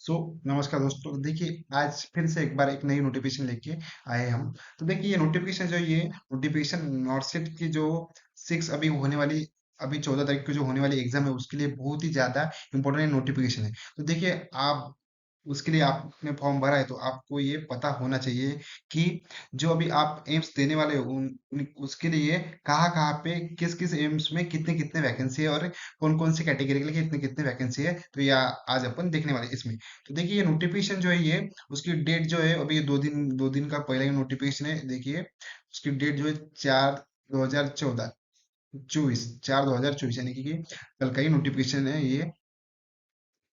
सो नमस्कार दोस्तों। देखिए, आज फिर से एक बार एक नई नोटिफिकेशन लेके आए हम। तो देखिए, ये नोटिफिकेशन जो ये नोटिफिकेशन नॉर्थ की जो 6 अभी 14 तारीख को जो होने वाली एग्जाम है उसके लिए बहुत ही ज्यादा इंपॉर्टेंट नोटिफिकेशन है। तो देखिए, आप उसके लिए आपने फॉर्म भरा है तो आपको ये पता होना चाहिए कि जो अभी आप एम्स देने वाले हो उसके लिए कहाँ कहाँ पे किस किस एम्स में कितने कितने वैकेंसी है और कौन कौन सी कैटेगरी के लिए कितने कितने वैकेंसी है। तो ये आज अपन देखने वाले हैं इसमें। तो देखिए, ये नोटिफिकेशन जो है ये उसकी डेट जो है अभी 2 दिन का पहले ही नोटिफिकेशन है। देखिए, उसकी डेट जो है 4/2024 यानी कि कल का ही नोटिफिकेशन है ये।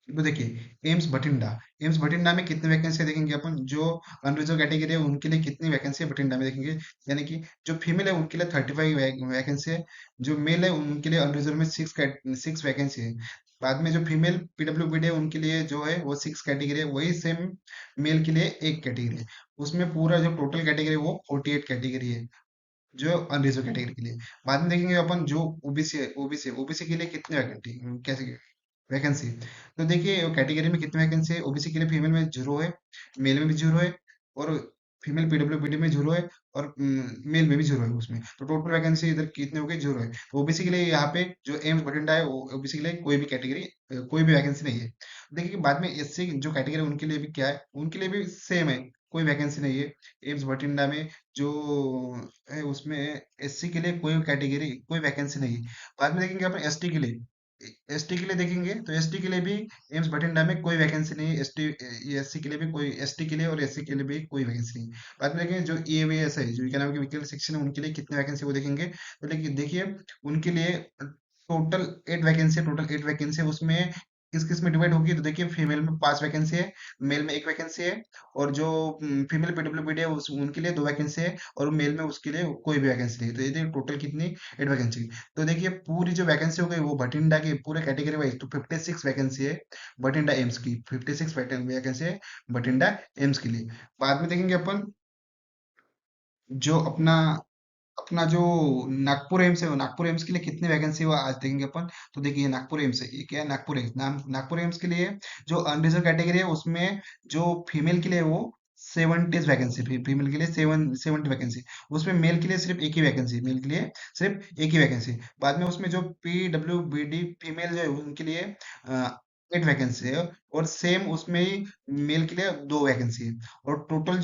तो देखिए, एम्स भटिंडा में कितनी वैकेंसी देखेंगे अपन। जो अनरिजर्व कैटेगरी है उनके लिए कितनी वैकेंसी है भटिंडा में देखेंगे। यानी कि जो फीमेल है उनके लिए 35 वैकेंसी है। जो मेल है उनके लिए अनरिजर्व में 6 वैकेंसी है। बाद में जो फीमेल पीडब्ल्यूबीडी है उनके लिए जो है वो 6 कैटेगरी है, वही सेम मेल के लिए एक कैटेगरी है। उसमें पूरा जो टोटल कैटेगरी है वो 48 कैटेगरी है, जो अनरिजर्व कैटेगरी के लिए। बाद में देखेंगे अपन जो ओबीसी है, ओबीसी के लिए कितनी वैकेंटी कैसे वैकेंसी। तो देखिए, कैटेगरी में कितनी वैकेंसी है। ओबीसी के लिए फीमेल में 0 है, मेल में भी 0 है, और फीमेल पीडब्ल्यूबीडी में 0 है, और मेल में भी 0 है उसमें। तो टोटल वैकेंसी इधर कितने हो गए, 0 है। तो ओबीसी के लिए यहाँ पे जो एम्स बठिंडा है ओबीसी के लिए कोई भी कैटेगरी कोई भी वैकेंसी नहीं है। देखिए कि बाद में एससी जो कैटेगरी उनके लिए भी क्या है, उनके लिए भी सेम है, कोई वैकेंसी नहीं है। एम्स बठिंडा में जो है उसमें एससी के लिए कोई कैटेगरी कोई वैकेंसी नहीं है। बाद में देखेंगे अपन एसटी के लिए। एसटी के लिए देखेंगे तो एसटी के लिए भी एम्स बठिंडा में कोई वैकेंसी नहीं है। एसटी एससी के लिए भी कोई, एसटी के लिए और एससी के लिए भी कोई वैकेंसी नहीं है। बाद में देखेंगे जो ईएवीएस है, जो इकोनॉमिक व्हीकल सेक्शन है, उनके लिए कितने वैकेंसी वो देखेंगे। तो देखिए उनके लिए टोटल 8 वैकेंसी है। टोटल 8 वैकेंसी है, उसमें किस किस में डिवाइड होगी। तो देखिए, फीमेल में 5 वैकेंसी है, मेल में 1 वैकेंसी है, और जो फीमेल पीडब्ल्यूबीडी है उनके लिए 2 वैकेंसी है, और मेल में उसके लिए कोई भी वैकेंसी नहीं है। तो ये देखिए टोटल कितनी 8 वैकेंसी। तो देखिए, पूरी जो वैकेंसी हो गई वो भटिंडा की पूरे कैटेगरी वाइज तो 56 वैकेंसी है भटिंडा एम्स की। 56 वैकेंसी है भटिंडा एम्स के लिए। बाद में देखेंगे अपन जो अपना अपना जो नागपुर एम्स है, वो नागपुर एम्स के लिए कितनी वैकेंसी है वो आज देखेंगे अपन। तो देखिए, नागपुर एम्स है, ये क्या है, नागपुर एम्स नाम। नागपुर एम्स के लिए जो अनरिजर्व कैटेगरी है उसमें जो फीमेल के लिए वो 70 वैकेंसी, फीमेल के लिए 70 वैकेंसी। उसमें मेल के लिए सिर्फ एक ही वैकेंसी, मेल के लिए सिर्फ एक ही वैकेंसी। बाद में उसमें जो पीडब्ल्यूबीडी फीमेल जो है उनके लिए 8 वैकेंसी है, और सेम उसमें ही मेल के लिए 2 वैकेंसी है। और टोटल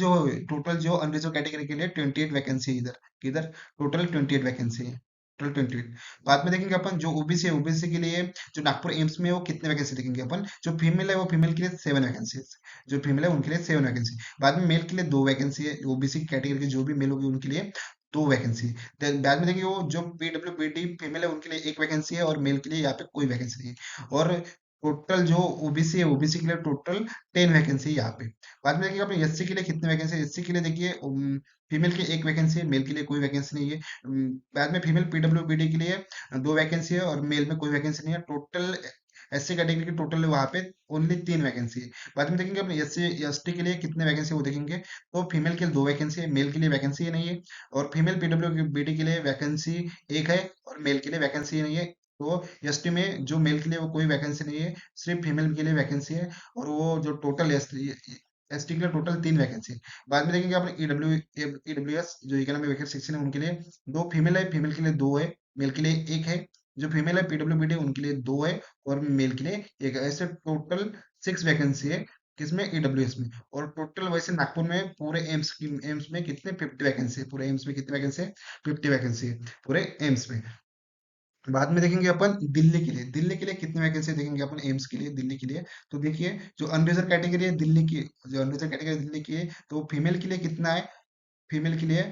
जो अनरिजर्व कैटेगरी के लिए 28 वैकेंसी है इधर। किधर टोटल 28 वैकेंसी है, टोटल 28। बाद में देखेंगे अपन जो ओबीसी है, ओबीसी के लिए जो नागपुर एम्स में है, वो कितने वैकेंसी देखेंगे अपन। जो फीमेल है वो फीमेल के लिए 7 वैकेंसी, जो फीमेल है उनके लिए 7 वैकेंसी। बाद में मेल के लिए 2 वैकेंसी है, ओबीसी कैटेगरी के जो भी मेल होगी उनके लिए 2 वैकेंसी। बाद में देखिए, वो जो पीडब्ल्यूबीडी फीमेल है उनके लिए 1 वैकेंसी है, और मेल के लिए यहाँ पे कोई वैकेंसी नहीं है। और टोटल जो ओबीसी है, ओबीसी के लिए टोटल 10 वैकेंसी है यहाँ पे। बाद में देखिए अपने एससी के लिए कितने वैकेंसी है। एससी के लिए देखिए, फीमेल की 1 वैकेंसी है, मेल के लिए कोई वैकेंसी नहीं है। बाद में फीमेल पीडब्ल्यूबीडी के लिए 2 वैकेंसी है, और मेल में कोई वैकेंसी नहीं है। टोटल एससी कैटेगरी की टोटल वहाँ पे ओनली 3 वैकेंसी है। बाद में देखेंगे अपने एससी एसटी के लिए कितने वैकेंसी वो देखेंगे। तो फीमेल के लिए 2 वैकेंसी है, मेल के लिए वैकेंसी नहीं है। और फीमेल पीडब्ल्यूबीडी के लिए वैकेंसी एक है, और मेल के लिए वैकेंसी नहीं है। तो एसटी में जो मेल के लिए वो कोई वैकेंसी नहीं है, सिर्फ फीमेल के लिए वैकेंसी है। और वो जो टोटल एसटी के लिए टोटल 3 वैकेंसी है। बाद में देखेंगे अपने ईडब्ल्यूएस जो इकोनॉमिक वेकेंट सेक्शन है उनके लिए 2 फीमेल है, फीमेल के लिए 2 है, मेल के लिए एक है। जो फीमेल है पीडब्ल्यूबीडी उनके लिए 2 है, और मेल के लिए एक है। ऐसे टोटल 6 वैकेंसी है किसमें, ईडब्ल्यूएस में। और टोटल वैसे नागपुर में पूरे एम्स में कितने 50 वैकेंसी है। पूरे एम्स में कितने वैकेंसी है, 50 वैकेंसी है पूरे एम्स में। बाद में देखेंगे अपन दिल्ली के लिए। दिल्ली के लिए कितनी वैकेंसी देखेंगे अपन एम्स के लिए, दिल्ली के लिए। तो देखिए, जो अनरिजर्व कैटेगरी है दिल्ली की, जो अनरिजर्व कैटेगरी दिल्ली की है, तो फीमेल के लिए कितना है। फीमेल के लिए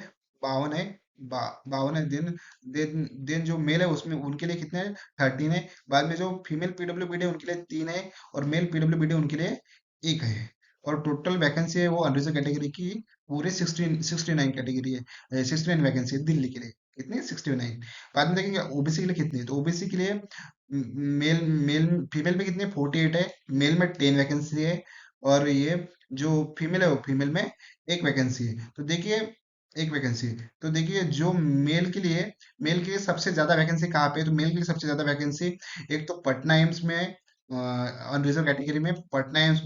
52 है, 52 है। देन देन देन जो मेल है उसमें उनके लिए कितने हैं, 13 है। बाद में जो फीमेल पीडब्ल्यूबीडी है उनके लिए 3 है, और मेल पीडब्ल्यूबीडी उनके लिए एक है। और टोटल वैकेंसी है वो अनरिजर्व कैटेगरी की पूरे 69 कैटेगरी है, 69 वैकेंसी है दिल्ली के लिए। कितनी, 69। बाद में देखेंगे ओबीसी के लिए कितनी है। तो ओबीसी के लिए मेल मेल फीमेल में कितनी है, 48 है, मेल में 10 वैकेंसी है, और ये जो फीमेल है वो फीमेल में 1 वैकेंसी है। तो देखिए, 1 वैकेंसी। तो देखिए, जो मेल के लिए सबसे ज्यादा वैकेंसी कहाँ पे है। तो मेल के लिए सबसे ज्यादा वैकेंसी एक तो पटना एम्स में है, अनरिजर्व कैटेगरी में Patna AIIMS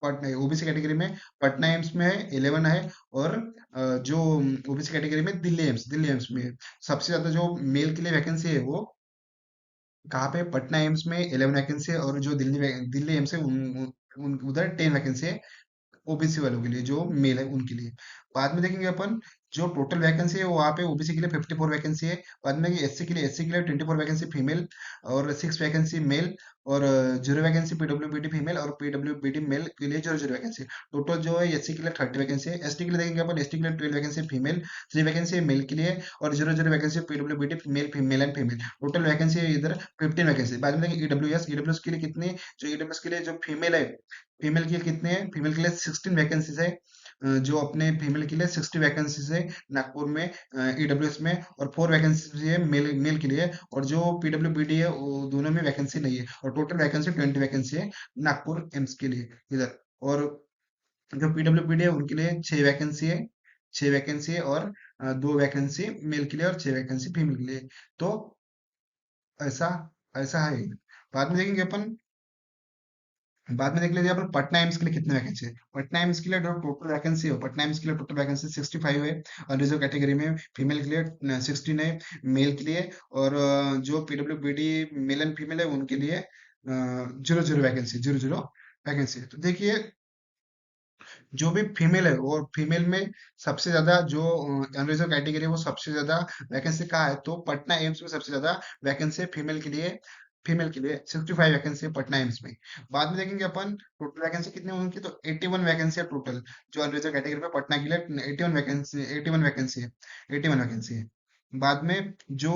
Patna OBC category में पटना एम्स में है 11 है। और जो ओबीसी कैटेगरी में दिल्ली एम्स में सबसे ज्यादा जो मेल के लिए वैकेंसी है वो कहाँ पे, पटना एम्स में 11 वैकेंसी है। और जो दिल्ली एम्स है उधर 10 वैकेंसी है ओबीसी वालों के लिए, जो मेल है उनके लिए। बाद में देखेंगे अपन जो टोटल वैकेंसी है वो वहाँ पे ओबीसी के लिए 54 वैकेंसी है। बाद में एससी के लिए 24 वैकेंसी फीमेल और 6 वैकेंसी मेल। और 0 वैकेंसी पीडब्ल्यूबीडी फीमेल और पीडब्ल्यूबीडी मेल के लिए 0 वैकेंसी। टोटल जो है एससी के लिए 30 वैकेंसी है। एसटी के लिए देखेंगे अपन, एसटी के लिए 12 वैकेंसी फीमेल, 3 वैकेंसी मेल के लिए और 0 vacancy PWBD male female and female. Total vacancy है इधर 15 वैकेंसी। बाद में देखिए ईडब्ल्यूएस के लिए कितनी, जो ईडब्ल्यूएस के लिए जो फीमेल है, फीमेल के लिए कितने हैं, फीमेल के लिए 16 वैकेंसीज है। जो अपने फीमेल के लिए 60 वैकेंसीज है नागपुर में ईडब्ल्यूएस में। और 4 वैकेंसीज है मेल मेल के लिए। और जो पीडब्ल्यूबीडी है वो दोनों में वैकेंसी नहीं है। और टोटल वैकेंसी 20 वैकेंसी है नागपुर एम्स के लिए इधर। और जो पीडब्ल्यूबीडी है उनके लिए 6 वैकेंसी है, 6 वैकेंसी है। और 2 वैकेंसी मेल के लिए और 6 वैकेंसी फीमेल के लिए। तो ऐसा ऐसा है। बाद में देखेंगे अपन, बाद में देख लीजिए अपन पटना एम्स के लिए कितने वैकेंसी है। पटना एम्स के लिए जो टोटल वैकेंसी है, पटना एम्स के लिए टोटल वैकेंसी 65 है। और रिजर्व कैटेगरी में फीमेल के लिए 16 है मेल के लिए। और जो पीडब्ल्यूबीडी मेल एंड फीमेल है उनके लिए 0 वैकेंसी है। तो देखिए जो भी फीमेल है और फीमेल में सबसे ज्यादा जो अनरिजर्व कैटेगरी है वो सबसे ज्यादा वैकेंसी कहाँ है, तो पटना एम्स में सबसे ज्यादा वैकेंसी फीमेल के लिए। फीमेल के लिए 65 वैकेंसी है पटना एम्स में। बाद में देखेंगे अपन टोटल वैकेंसी कितनी है उनकी, तो 81 वैकेंसी है टोटल। जो अनरिजर्व कैटेगरी में पटना के लिए 81 वैकेंसी है, 81 वैकेंसी है। बाद में जो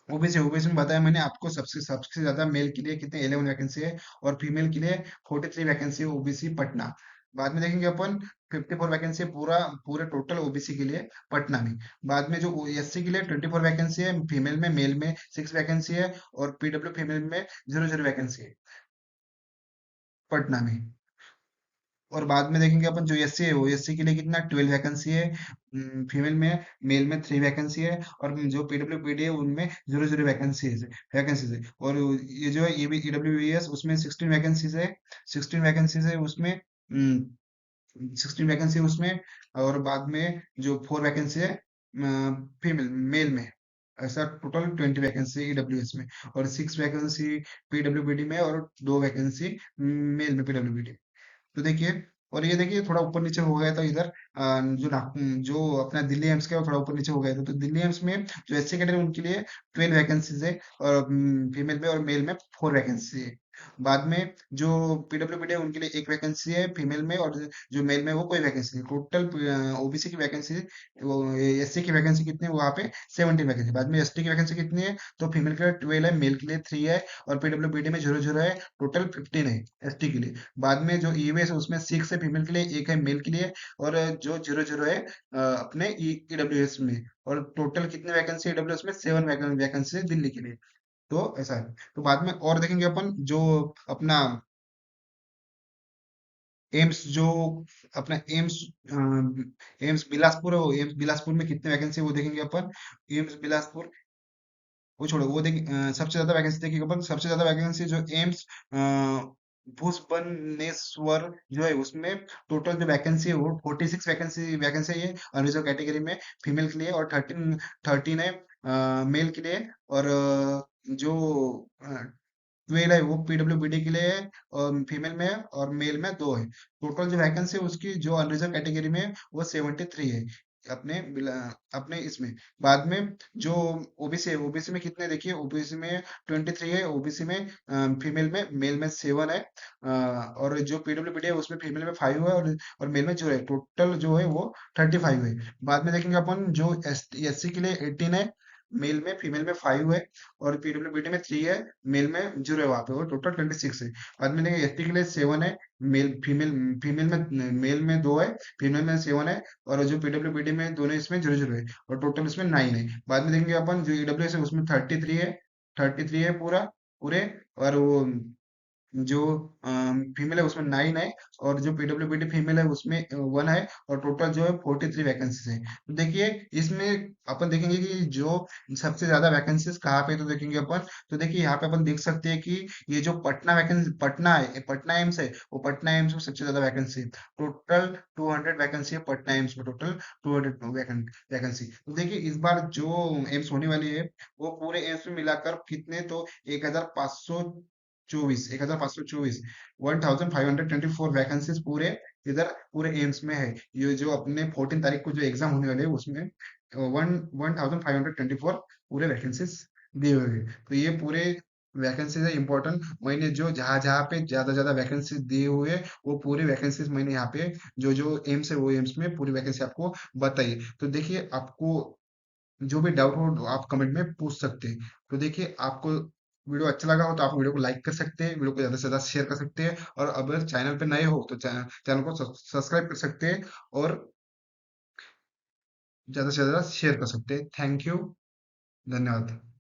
ओबीसी में बताया मैंने आपको, सबसे सबसे ज्यादा मेल के लिए कितने 11 वैकेंसी है। और फीमेल के लिए 43 वैकेंसी है ओबीसी पटना। बाद में देखेंगे अपन 54 वैकेंसी है पूरा, पूरे टोटल ओबीसी के लिए पटना में। बाद में जो एससी के लिए 24 वैकेंसी है फीमेल में, मेल में 6 वैकेंसी है। और पीडब्ल्यू फीमेल में 0 वैकेंसी है पटना में। और बाद में देखेंगे अपन जो एससी है वो एससी के लिए कितना 12 वैकेंसी है फीमेल में, मेल में 3 वैकेंसी है। और जो पीडब्ल्यूबीडी है उनमें 0 वैकेंसीज है। और ये जो है ये भी ईडब्ल्यूएस उसमें 16 वैकेंसीज है, 16 वैकेंसीज है उसमें, 16 वैकेंसी उसमें। और बाद में जो 4 वैकेंसी है फीमेल मेल में। ऐसा टोटल 20 वैकेंसी ईडब्ल्यूएस में। और 6 वैकेंसी पीडब्ल्यूबीडी में और 2 वैकेंसी मेल में पीडब्ल्यूबीडी। तो देखिए, और ये देखिए थोड़ा ऊपर नीचे हो गया था इधर जो अपना दिल्ली एम्स का है वो थोड़ा ऊपर नीचे हो गया था। तो दिल्ली एम्स में जो एससी कैटेगरी उनके लिए 12 वैकेंसीज है। और फीमेल में और मेल में 4 वैकेंसी है। बाद में जो पीडब्ल्यूबीडी है उनके लिए 1 वैकेंसी है फीमेल में। और जो मेल में वो कोई वैकेंसी नहीं। टोटल ओबीसी की वैकेंसी, वो एससी की वैकेंसी कितनी है वहाँ पे 17 वैकेंसी। बाद में एसटी की वैकेंसी कितनी है, तो फीमेल के लिए 12 है, मेल के लिए 3 है। और पीडब्ल्यूबीडी में 0 है, टोटल 15 है एसटी के लिए। बाद में जो ईवीएस है उसमें 6 है फीमेल के लिए, 1 है मेल के लिए। और जो 0 है अपने ईडब्ल्यूएस में। और टोटल कितने वैकेंसी ईडब्ल्यूएस में 7 वैकेंसी है दिल्ली के लिए। तो ऐसा है। तो बाद में और देखेंगे अपन जो अपना एम्स, जो अपना एम्स बिलासपुर है, वो एम्स बिलासपुर में कितने वैकेंसी है वो देखेंगे अपन। एम्स बिलासपुर वो छोड़ो, वो देखिए सबसे ज्यादा वैकेंसी देखिए अपन, सबसे ज्यादा वैकेंसी जो एम्स भुवनेश्वर जो है उसमें टोटल जो वैकेंसी है वो 46 वैकेंसी है ये अनरिजर्व कैटेगरी में फीमेल के लिए। और 13 है मेल के लिए। और जो 12 है वो पीडब्ल्यूबीडी के लिए है, और फीमेल में है, और मेल में 2 है। टोटल जो वैकेंसी है उसकी जो अनरिजर्व कैटेगरी में है, वो 73 है अपने इसमें। बाद में जो ओबीसी है, ओबीसी में कितने देखिए, ओबीसी में 23 है ओबीसी में फीमेल में, मेल में 7 है। और जो पीडब्ल्यूबीडी है उसमें फीमेल में 5 है। और मेल में जो है टोटल जो है वो 35 है। बाद में देखेंगे अपन जो एससी के लिए 18 है, मेल में, फीमेल में 5 है। और पीडब्ल्यूबीडी में 3 है, मेल में 0 है, वहां पे वो टोटल 26 है। बाद में देखेंगे एसटी के लिए 7 है, मेल फीमेल, फीमेल में, मेल में 2 है, फीमेल में 7 है। और जो पीडब्ल्यूबीडी में दोनों इसमें 0 है। और टोटल इसमें 9 है। बाद में देखेंगे अपन जो ईडब्ल्यूएस है उसमें 33 है, 33 है पूरे। और वो जो फीमेल है उसमें 9 है, और जो पीडब्ल्यूबीडी फीमेल है उसमें 1 है, और टोटल जो है 43 वैकेंसीज है। तो देखिए इसमें अपन देखेंगे कि जो सबसे ज्यादा वैकेंसीज कहाँ पे, तो देखेंगे अपन, तो देखिए यहाँ पे अपन देख सकते हैं कि ये जो पटना वैकेंसी, पटना है, पटना एम्स है, वो पटना एम्स में सबसे ज्यादा वैकेंसी है। टोटल 200 वैकेंसी है पटना एम्स में, टोटल 200 वैकेंसी। तो देखिए इस बार जो एम्स होने वाली है, वो पूरे एम्स में मिलाकर कितने, तो 1524, 1524 वैकेंसीज पूरे इधर पूरे एम्स में है। ये जो अपने 14 तारीख को जो एग्जाम होने वाले है उसमें 1524 पूरे वैकेंसीज दिए हुए हैं। तो ये पूरे वैकेंसीज है इंपॉर्टेंट, मैंने जो जहाँ जहाँ पे ज्यादा ज्यादा वैकेंसीज दिए हुए हैं, वो पूरी वैकेंसीज मैंने यहाँ पे जो जो एम्स है वो एम्स में पूरी वैकेंसी आपको बताइए। तो देखिए आपको जो भी डाउट हो तो आप कमेंट में पूछ सकते हैं। तो देखिए आपको वीडियो अच्छा लगा हो तो आप वीडियो को लाइक कर सकते हैं, वीडियो को ज़्यादा से ज़्यादा शेयर कर सकते हैं, और अगर चैनल पे नए हो तो चैनल को सब्सक्राइब कर सकते हैं, और ज़्यादा से ज़्यादा शेयर कर सकते हैं। थैंक यू, धन्यवाद।